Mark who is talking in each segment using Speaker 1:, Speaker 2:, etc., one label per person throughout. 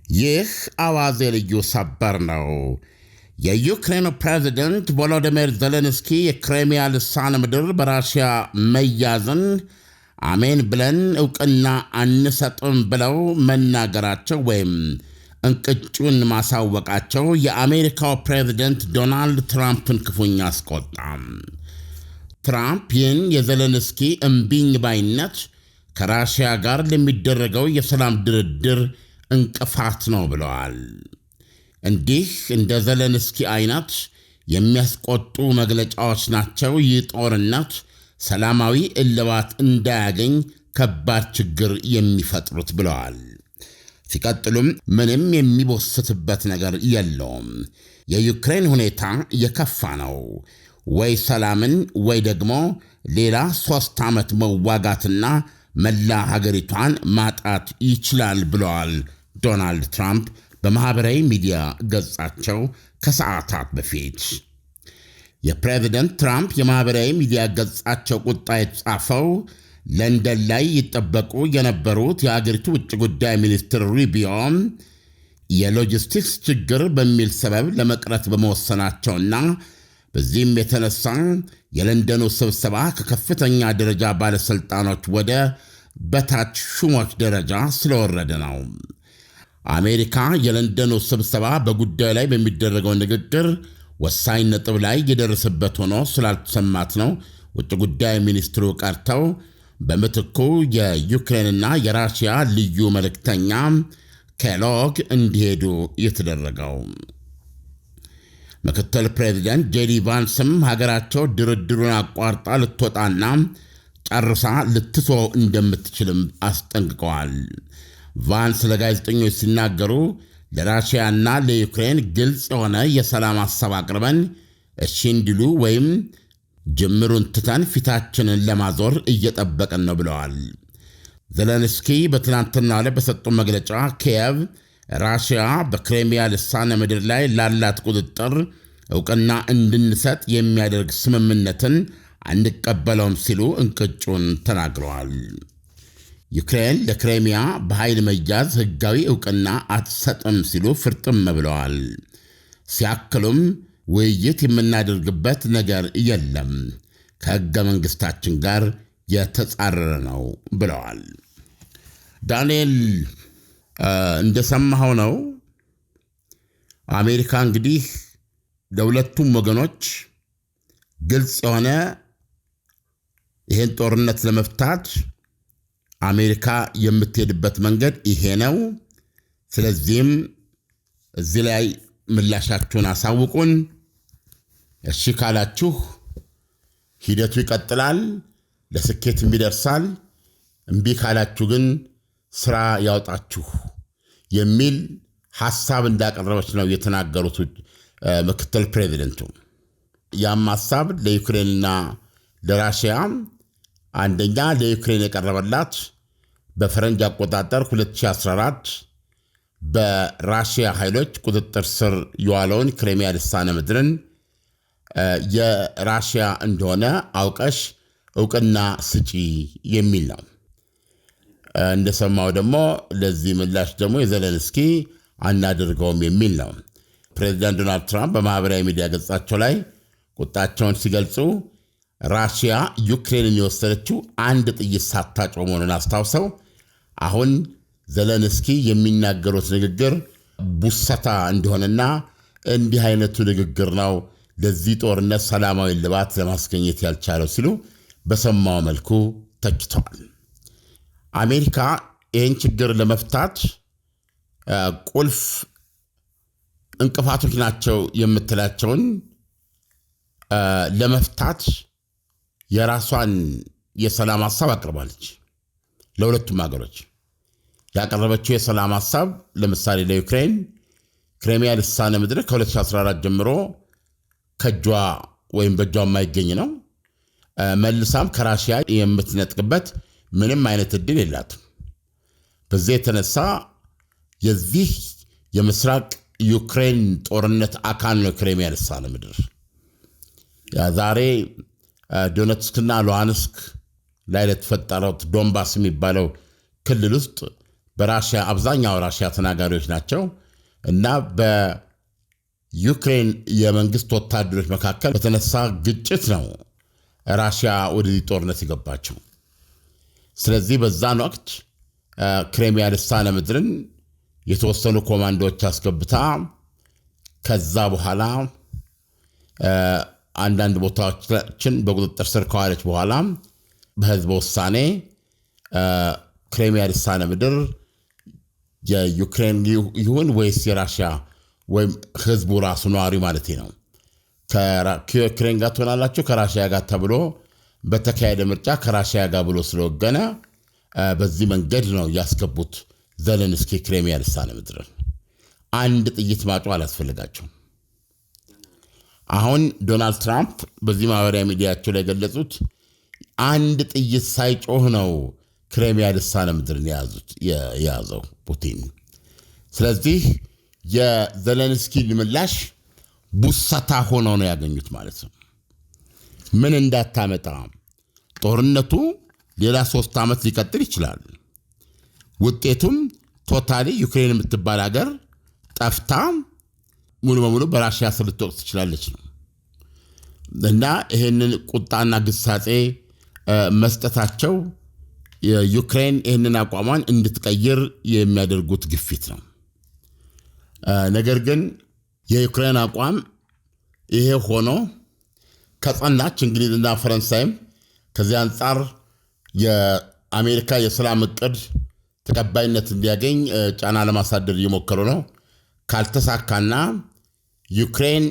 Speaker 1: ይህ አዋዜ ልዩ ሰበር ነው። የዩክሬኑ ፕሬዝደንት ቮሎዲሚር ዜሌንስኪ የክሬሚያ ልሳነ ምድር በራሽያ መያዝን አሜን ብለን ዕውቅና አንሰጥም ብለው መናገራቸው ወይም እንቅጩን ማሳወቃቸው የአሜሪካው ፕሬዝደንት ዶናልድ ትራምፕን ክፉኛ አስቆጣም። ትራምፕ ይህን የዜሌንስኪ እምቢኝ ባይነት ከራሽያ ጋር ለሚደረገው የሰላም ድርድር እንቅፋት ነው ብለዋል። እንዲህ እንደ ዜሌንስኪ አይነት የሚያስቆጡ መግለጫዎች ናቸው ይህ ጦርነት ሰላማዊ እልባት እንዳያገኝ ከባድ ችግር የሚፈጥሩት ብለዋል። ሲቀጥሉም ምንም የሚቦስትበት ነገር የለውም። የዩክሬን ሁኔታ የከፋ ነው። ወይ ሰላምን ወይ ደግሞ ሌላ 3 ዓመት መዋጋትና መላ ሀገሪቷን ማጣት ይችላል ብለዋል ዶናልድ ትራምፕ በማኅበራዊ ሚዲያ ገጻቸው ከሰዓታት በፊት። የፕሬዝደንት ትራምፕ የማኅበራዊ ሚዲያ ገጻቸው ቁጣ የተጻፈው ለንደን ላይ ይጠበቁ የነበሩት የአገሪቱ ውጭ ጉዳይ ሚኒስትር ሩቢዮ የሎጂስቲክስ ችግር በሚል ሰበብ ለመቅረት በመወሰናቸውና በዚህም የተነሳ የለንደኑ ስብሰባ ከከፍተኛ ደረጃ ባለሥልጣኖች ወደ በታች ሹሞች ደረጃ ስለወረደ ነው። አሜሪካ የለንደኑ ስብሰባ በጉዳዩ ላይ በሚደረገው ንግግር ወሳኝ ነጥብ ላይ የደረሰበት ሆኖ ስላልተሰማት ነው ውጭ ጉዳይ ሚኒስትሩ ቀርተው በምትኩ የዩክሬንና የራሽያ ልዩ መልእክተኛ ኬሎግ እንዲሄዱ የተደረገው። ምክትል ፕሬዚደንት ጄዲ ቫንስም ሀገራቸው ድርድሩን አቋርጣ ልትወጣና ጨርሳ ልትተው እንደምትችልም አስጠንቅቀዋል። ቫንስ ለጋዜጠኞች ሲናገሩ ለራሽያና ለዩክሬን ግልጽ የሆነ የሰላም ሐሳብ አቅርበን እሺ እንዲሉ ወይም ጅምሩን ትተን ፊታችንን ለማዞር እየጠበቅን ነው ብለዋል። ዜሌንስኪ በትናንትናው ዕለት በሰጡት መግለጫ ኪየቭ ራሽያ በክሬሚያ ልሳነ ምድር ላይ ላላት ቁጥጥር ዕውቅና እንድንሰጥ የሚያደርግ ስምምነትን አንቀበለውም ሲሉ እንቅጩን ተናግረዋል። ዩክሬን ለክሬሚያ በኃይል መያዝ ሕጋዊ ዕውቅና አትሰጥም ሲሉ ፍርጥም ብለዋል። ሲያክሉም ውይይት የምናደርግበት ነገር የለም፣ ከሕገ መንግሥታችን ጋር የተጻረረ ነው ብለዋል። ዳንኤል እንደሰማኸው ነው አሜሪካ እንግዲህ ለሁለቱም ወገኖች ግልጽ የሆነ ይሄን ጦርነት ለመፍታት አሜሪካ የምትሄድበት መንገድ ይሄ ነው፣ ስለዚህም እዚህ ላይ ምላሻችሁን አሳውቁን፣ እሺ ካላችሁ ሂደቱ ይቀጥላል፣ ለስኬትም ይደርሳል፣ እምቢ ካላችሁ ግን ስራ ያውጣችሁ የሚል ሐሳብ እንዳቀረበች ነው የተናገሩት ምክትል ፕሬዚደንቱ። ያም ሐሳብ ለዩክሬንና ለራሽያ አንደኛ ለዩክሬን የቀረበላት በፈረንጅ አቆጣጠር 2014 በራሽያ ኃይሎች ቁጥጥር ስር የዋለውን ክሬሚያ ልሳነ ምድርን የራሽያ እንደሆነ አውቀሽ ዕውቅና ስጪ የሚል ነው። እንደሰማው ደግሞ ለዚህ ምላሽ ደግሞ የዜሌንስኪ አናደርገውም የሚል ነው። ፕሬዚዳንት ዶናልድ ትራምፕ በማኅበራዊ ሚዲያ ገጻቸው ላይ ቁጣቸውን ሲገልጹ ራሽያ ዩክሬንን የወሰደችው አንድ ጥይት ሳታጮህ መሆኑን አስታውሰው አሁን ዜሌንስኪ የሚናገሩት ንግግር ቡሰታ እንደሆነና እንዲህ አይነቱ ንግግር ነው ለዚህ ጦርነት ሰላማዊ ልባት ለማስገኘት ያልቻለው ሲሉ በሰማው መልኩ ተችተዋል። አሜሪካ ይህን ችግር ለመፍታት ቁልፍ እንቅፋቶች ናቸው የምትላቸውን ለመፍታት የራሷን የሰላም ሐሳብ አቅርባለች። ለሁለቱም ሀገሮች ያቀረበችው የሰላም ሐሳብ ለምሳሌ ለዩክሬን ክሬሚያ ልሳነ ምድር ከ2014 ጀምሮ ከእጇ ወይም በእጇ የማይገኝ ነው። መልሳም ከራሽያ የምትነጥቅበት ምንም አይነት ዕድል የላትም። በዚህ የተነሳ የዚህ የምስራቅ ዩክሬን ጦርነት አካል ነው ክሬሚያ ልሳነ ምድር። ዛሬ ዶኔትስክና ሉሃንስክ ላይ ለተፈጠረው ዶንባስ የሚባለው ክልል ውስጥ በራሽያ አብዛኛው ራሽያ ተናጋሪዎች ናቸው እና በዩክሬን የመንግስት ወታደሮች መካከል በተነሳ ግጭት ነው ራሽያ ወደዚህ ጦርነት የገባቸው። ስለዚህ በዛን ወቅት ክሬሚያ ልሳነ ምድርን የተወሰኑ ኮማንዶዎች አስገብታ ከዛ በኋላ አንዳንድ ቦታዎችን በቁጥጥር ስር ከዋለች በኋላ በህዝበ ውሳኔ ክሬሚያ ልሳነ ምድር የዩክሬን ይሁን ወይስ የራሽያ ወይም ህዝቡ ራሱ ነዋሪ ማለት ነው ከዩክሬን ጋር ትሆናላችሁ ከራሽያ ጋር ተብሎ በተካሄደ ምርጫ ከራሽያ ጋር ብሎ ስለወገነ በዚህ መንገድ ነው ያስገቡት ዘለንስኪ ክሬሚያ ልሳነ ምድርን። አንድ ጥይት ማጮ አላስፈልጋቸውም። አሁን ዶናልድ ትራምፕ በዚህ ማህበራዊ ሚዲያቸው ላይ ገለጹት አንድ ጥይት ሳይጮህ ነው ክሬሚያ ልሳነ ምድርን የያዘው ፑቲን። ስለዚህ የዘለንስኪ ምላሽ ቡሰታ ሆኖ ነው ያገኙት ማለት ነው። ምን እንዳታመጣ ጦርነቱ ሌላ 3 ዓመት ሊቀጥል ይችላል። ውጤቱም ቶታሊ ዩክሬን የምትባል ሀገር ጠፍታ ሙሉ በሙሉ በራሽያ ስር ልትወቅት ትችላለች ነው እና ይህንን ቁጣና ግሳጼ መስጠታቸው ዩክሬን ይህንን አቋሟን እንድትቀይር የሚያደርጉት ግፊት ነው። ነገር ግን የዩክሬን አቋም ይሄ ሆኖ ከጸናች እንግሊዝና ፈረንሳይም ከዚህ አንጻር የአሜሪካ የሰላም እቅድ ተቀባይነት እንዲያገኝ ጫና ለማሳደር እየሞከሩ ነው። ካልተሳካና ዩክሬን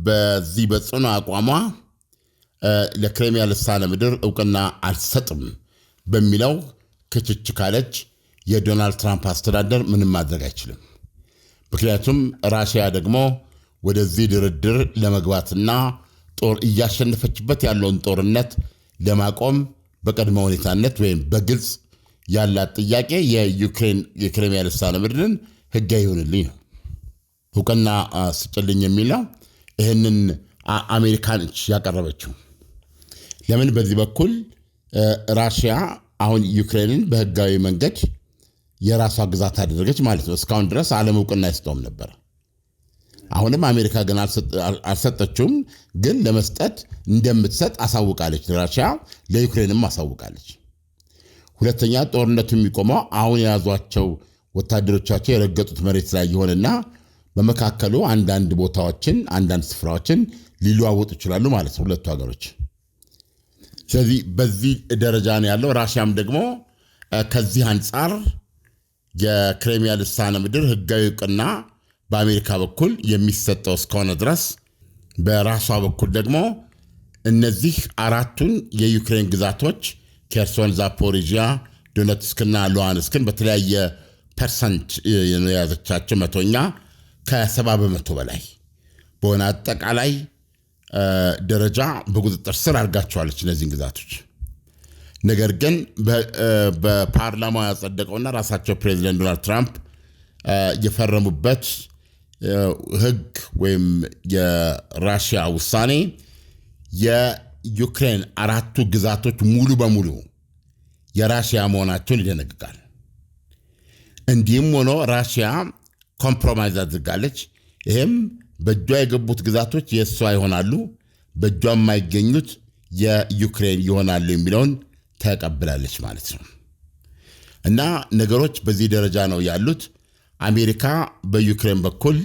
Speaker 1: በዚህ በጽኑ አቋሟ ለክሬሚያ ልሳነ ምድር እውቅና አልሰጥም በሚለው ክችች ካለች የዶናልድ ትራምፕ አስተዳደር ምንም ማድረግ አይችልም። ምክንያቱም ራሽያ ደግሞ ወደዚህ ድርድር ለመግባትና እያሸነፈችበት ያለውን ጦርነት ለማቆም በቅድመ ሁኔታነት ወይም በግልጽ ያላት ጥያቄ የዩክሬን የክሬሚያ ልሳነ ምድርን ህጋዊ ይሁንልኝ ነው፣ እውቅና ስጭልኝ የሚለው። ይህንን አሜሪካን ያቀረበችው ለምን በዚህ በኩል ራሽያ አሁን ዩክሬንን በህጋዊ መንገድ የራሷ ግዛት አደረገች ማለት ነው። እስካሁን ድረስ ዓለም እውቅና አይሰጠውም ነበር። አሁንም አሜሪካ ግን አልሰጠችውም፣ ግን ለመስጠት እንደምትሰጥ አሳውቃለች። ራሽያ ለዩክሬንም አሳውቃለች። ሁለተኛ ጦርነቱ የሚቆመው አሁን የያዟቸው ወታደሮቻቸው የረገጡት መሬት ላይ ይሆንና በመካከሉ አንዳንድ ቦታዎችን አንዳንድ ስፍራዎችን ሊለዋወጡ ይችላሉ ማለት ነው ሁለቱ ሀገሮች። ስለዚህ በዚህ ደረጃ ነው ያለው። ራሽያም ደግሞ ከዚህ አንጻር የክሬሚያ ልሳነ ምድር ህጋዊ እውቅና በአሜሪካ በኩል የሚሰጠው እስከሆነ ድረስ በራሷ በኩል ደግሞ እነዚህ አራቱን የዩክሬን ግዛቶች ኬርሶን፣ ዛፖሪዥያ፣ ዶኔትስክና ሉሃንስክን በተለያየ ፐርሰንት የያዘቻቸው መቶኛ ከ70% በላይ በሆነ አጠቃላይ ደረጃ በቁጥጥር ስር አድርጋቸዋለች እነዚህን ግዛቶች። ነገር ግን በፓርላማ ያጸደቀውና ራሳቸው ፕሬዚደንት ዶናልድ ትራምፕ የፈረሙበት ህግ ወይም የራሽያ ውሳኔ የዩክሬን አራቱ ግዛቶች ሙሉ በሙሉ የራሽያ መሆናቸውን ይደነግጋል። እንዲህም ሆኖ ራሽያ ኮምፕሮማይዝ አድርጋለች። ይህም በእጇ የገቡት ግዛቶች የእሷ ይሆናሉ፣ በእጇ የማይገኙት የዩክሬን ይሆናሉ የሚለውን ተቀብላለች ማለት ነው። እና ነገሮች በዚህ ደረጃ ነው ያሉት። አሜሪካ በዩክሬን በኩል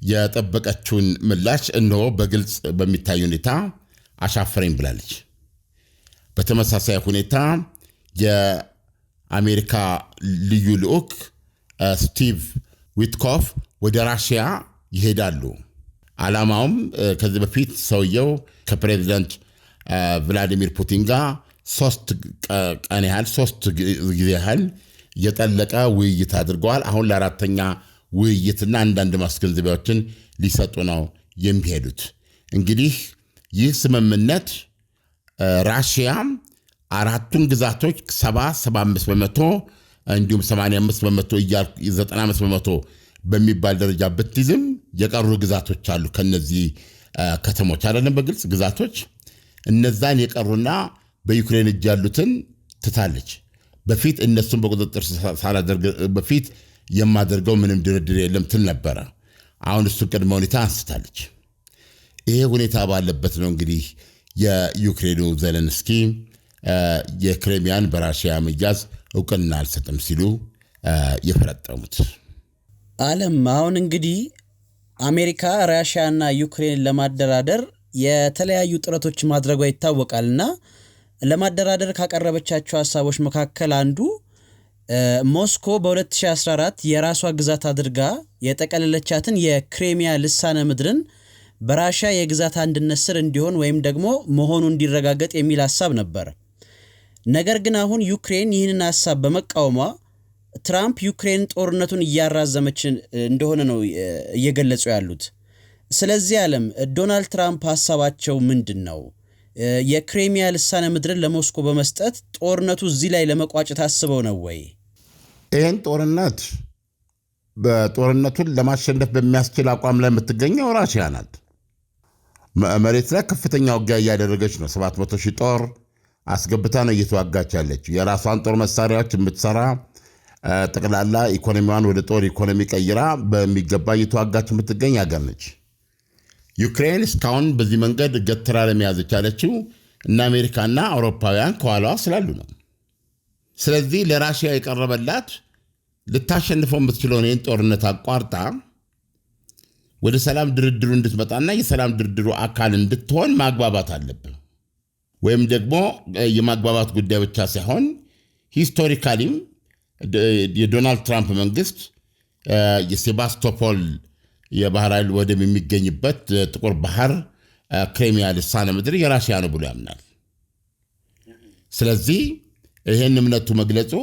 Speaker 1: የጠበቀችውን ምላሽ እነሆ በግልጽ በሚታይ ሁኔታ አሻፈረኝ ብላለች። በተመሳሳይ ሁኔታ የአሜሪካ ልዩ ልዑክ ስቲቭ ዊትኮፍ ወደ ራሽያ ይሄዳሉ። ዓላማውም ከዚህ በፊት ሰውየው ከፕሬዚዳንት ቭላዲሚር ፑቲን ጋር 3 ጊዜ ያህል የጠለቀ ውይይት አድርገዋል። አሁን ለአራተኛ ውይይትና አንዳንድ ማስገንዘቢያዎችን ሊሰጡ ነው የሚሄዱት። እንግዲህ ይህ ስምምነት ራሽያ አራቱን ግዛቶች 75% እንዲሁም 85% 95% በሚባል ደረጃ ብትይዝም የቀሩ ግዛቶች አሉ። ከነዚህ ከተሞች አይደለም በግልጽ ግዛቶች እነዛን የቀሩና በዩክሬን እጅ ያሉትን ትታለች። በፊት እነሱን በቁጥጥር ሳላደርግ በፊት የማደርገው ምንም ድርድር የለም ትል ነበረ። አሁን እሱ ቅድመ ሁኔታ አንስታለች። ይሄ ሁኔታ ባለበት ነው እንግዲህ የዩክሬኑ ዜሌንስኪ የክሬሚያን በራሽያ መያዝ እውቅና አልሰጥም ሲሉ የፈረጠሙት።
Speaker 2: ዓለም አሁን እንግዲህ አሜሪካ ራሽያና ዩክሬን ለማደራደር የተለያዩ ጥረቶች ማድረጓ ይታወቃልና ለማደራደር ካቀረበቻቸው ሐሳቦች መካከል አንዱ ሞስኮ በ2014 የራሷ ግዛት አድርጋ የጠቀለለቻትን የክሬሚያ ልሳነ ምድርን በራሽያ የግዛት አንድነት ስር እንዲሆን ወይም ደግሞ መሆኑ እንዲረጋገጥ የሚል ሐሳብ ነበር። ነገር ግን አሁን ዩክሬን ይህንን ሐሳብ በመቃወሟ ትራምፕ ዩክሬን ጦርነቱን እያራዘመች እንደሆነ ነው እየገለጹ ያሉት። ስለዚህ ዓለም ዶናልድ ትራምፕ ሐሳባቸው ምንድነው? የክሬሚያ ልሳነ ምድርን ለሞስኮ በመስጠት ጦርነቱ እዚህ ላይ ለመቋጨት አስበው ነው ወይ?
Speaker 1: ይህን ጦርነት በጦርነቱን ለማሸነፍ በሚያስችል አቋም ላይ የምትገኘው ራሽያ ናት። መሬት ላይ ከፍተኛ ውጊያ እያደረገች ነው። 700 ሺህ ጦር አስገብታ ነው እየተዋጋች ያለችው። የራሷን ጦር መሳሪያዎች የምትሰራ ጠቅላላ ኢኮኖሚዋን ወደ ጦር ኢኮኖሚ ቀይራ በሚገባ እየተዋጋች የምትገኝ ሀገር ነች። ዩክሬን እስካሁን በዚህ መንገድ ገትራ ለመያዝ የቻለችው እና አሜሪካና አውሮፓውያን ከኋላዋ ስላሉ ነው። ስለዚህ ለራሽያ የቀረበላት ልታሸንፈው የምትችለውን ይህን ጦርነት አቋርጣ ወደ ሰላም ድርድሩ እንድትመጣና የሰላም ድርድሩ አካል እንድትሆን ማግባባት አለብን። ወይም ደግሞ የማግባባት ጉዳይ ብቻ ሳይሆን ሂስቶሪካሊም የዶናልድ ትራምፕ መንግስት የሴባስቶፖል የባህር ኃይል ወደብ የሚገኝበት ጥቁር ባህር ክሬሚያ ልሳነ ምድር የራሽያ ነው ብሎ ያምናል። ስለዚህ ይህን እምነቱ መግለጹ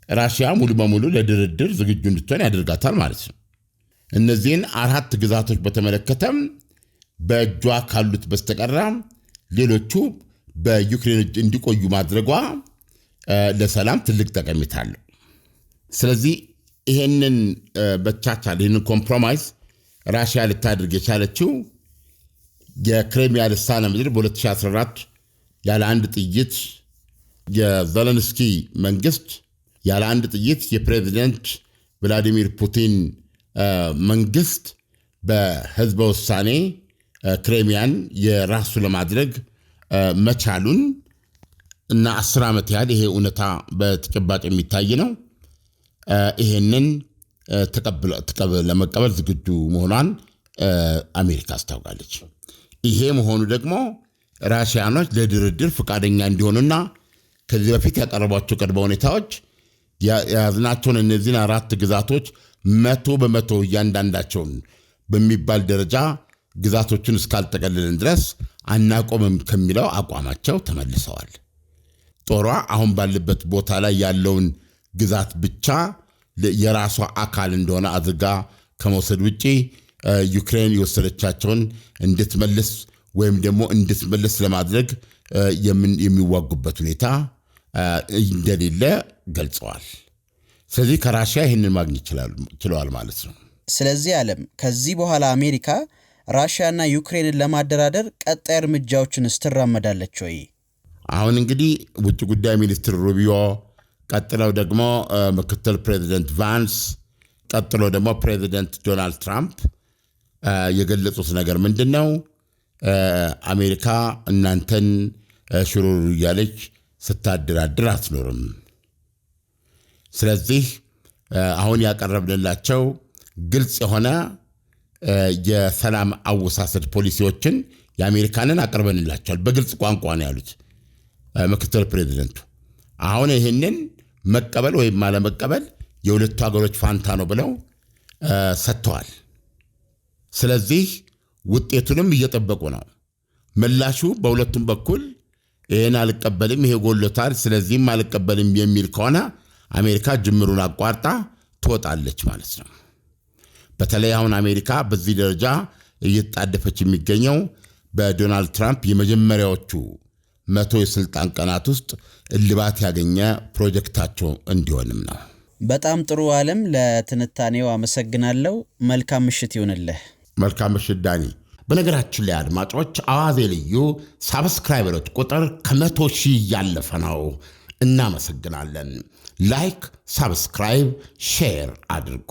Speaker 1: ራሽያ ሙሉ በሙሉ ለድርድር ዝግጁ እንድትሆን ያደርጋታል ማለት ነው። እነዚህን 4 ግዛቶች በተመለከተም በእጇ ካሉት በስተቀር ሌሎቹ በዩክሬን እጅ እንዲቆዩ ማድረጓ ለሰላም ትልቅ ጠቀሜታ አለው። ስለዚህ ይህንን በቻቻል ይህንን ኮምፕሮማይዝ ራሽያ ልታደርግ የቻለችው የክሬሚያ ልሳነ ምድር በ2014 ያለ አንድ ጥይት የዜሌንስኪ መንግስት ያለ አንድ ጥይት የፕሬዚደንት ቭላዲሚር ፑቲን መንግስት በህዝበ ውሳኔ ክሬሚያን የራሱ ለማድረግ መቻሉን እና 10 ዓመት ያህል ይሄ እውነታ በተጨባጭ የሚታይ ነው። ይሄንን ለመቀበል ዝግጁ መሆኗን አሜሪካ አስታውቃለች። ይሄ መሆኑ ደግሞ ራሽያኖች ለድርድር ፈቃደኛ እንዲሆኑና ከዚህ በፊት ያቀረቧቸው ቅድመ ሁኔታዎች የያዝናቸውን እነዚህን 4 ግዛቶች 100% እያንዳንዳቸውን በሚባል ደረጃ ግዛቶችን እስካልጠቀልልን ድረስ አናቆምም ከሚለው አቋማቸው ተመልሰዋል። ጦሯ አሁን ባለበት ቦታ ላይ ያለውን ግዛት ብቻ የራሷ አካል እንደሆነ አድርጋ ከመውሰድ ውጪ ዩክሬን የወሰደቻቸውን እንድትመልስ ወይም ደግሞ እንድትመልስ ለማድረግ የሚዋጉበት ሁኔታ እንደሌለ ገልጸዋል። ስለዚህ ከራሽያ ይህንን ማግኘት ችለዋል ማለት ነው።
Speaker 2: ስለዚህ ዓለም ከዚህ በኋላ አሜሪካ ራሽያና ዩክሬንን ለማደራደር ቀጣይ እርምጃዎችን ስትራመዳለች ወይ?
Speaker 1: አሁን እንግዲህ ውጭ ጉዳይ ሚኒስትር ሩቢዮ፣ ቀጥለው ደግሞ ምክትል ፕሬዚደንት ቫንስ፣ ቀጥሎ ደግሞ ፕሬዚደንት ዶናልድ ትራምፕ የገለጹት ነገር ምንድን ነው? አሜሪካ እናንተን ሽሩሩ እያለች ስታደራድር አትኖርም። ስለዚህ አሁን ያቀረብንላቸው ግልጽ የሆነ የሰላም አወሳሰድ ፖሊሲዎችን የአሜሪካንን አቅርበንላቸዋል። በግልጽ ቋንቋ ነው ያሉት ምክትል ፕሬዚደንቱ። አሁን ይህንን መቀበል ወይም አለመቀበል የሁለቱ ሀገሮች ፋንታ ነው ብለው ሰጥተዋል። ስለዚህ ውጤቱንም እየጠበቁ ነው። ምላሹ በሁለቱም በኩል ይህን አልቀበልም፣ ይሄ ጎሎታል፣ ስለዚህም አልቀበልም የሚል ከሆነ አሜሪካ ጅምሩን አቋርጣ ትወጣለች ማለት ነው። በተለይ አሁን አሜሪካ በዚህ ደረጃ እየተጣደፈች የሚገኘው በዶናልድ ትራምፕ የመጀመሪያዎቹ 100 የስልጣን ቀናት ውስጥ እልባት ያገኘ ፕሮጀክታቸው እንዲሆንም ነው።
Speaker 2: በጣም ጥሩ ዓለም፣ ለትንታኔው አመሰግናለሁ። መልካም ምሽት ይሁንልህ።
Speaker 1: መልካም ምሽት ዳኒ። በነገራችን ላይ አድማጮች አዋዜ ልዩ ሳብስክራይበሮች ቁጥር ከ100,000 ያለፈ ነው። እናመሰግናለን። ላይክ፣ ሳብስክራይብ፣ ሼር አድርጉ።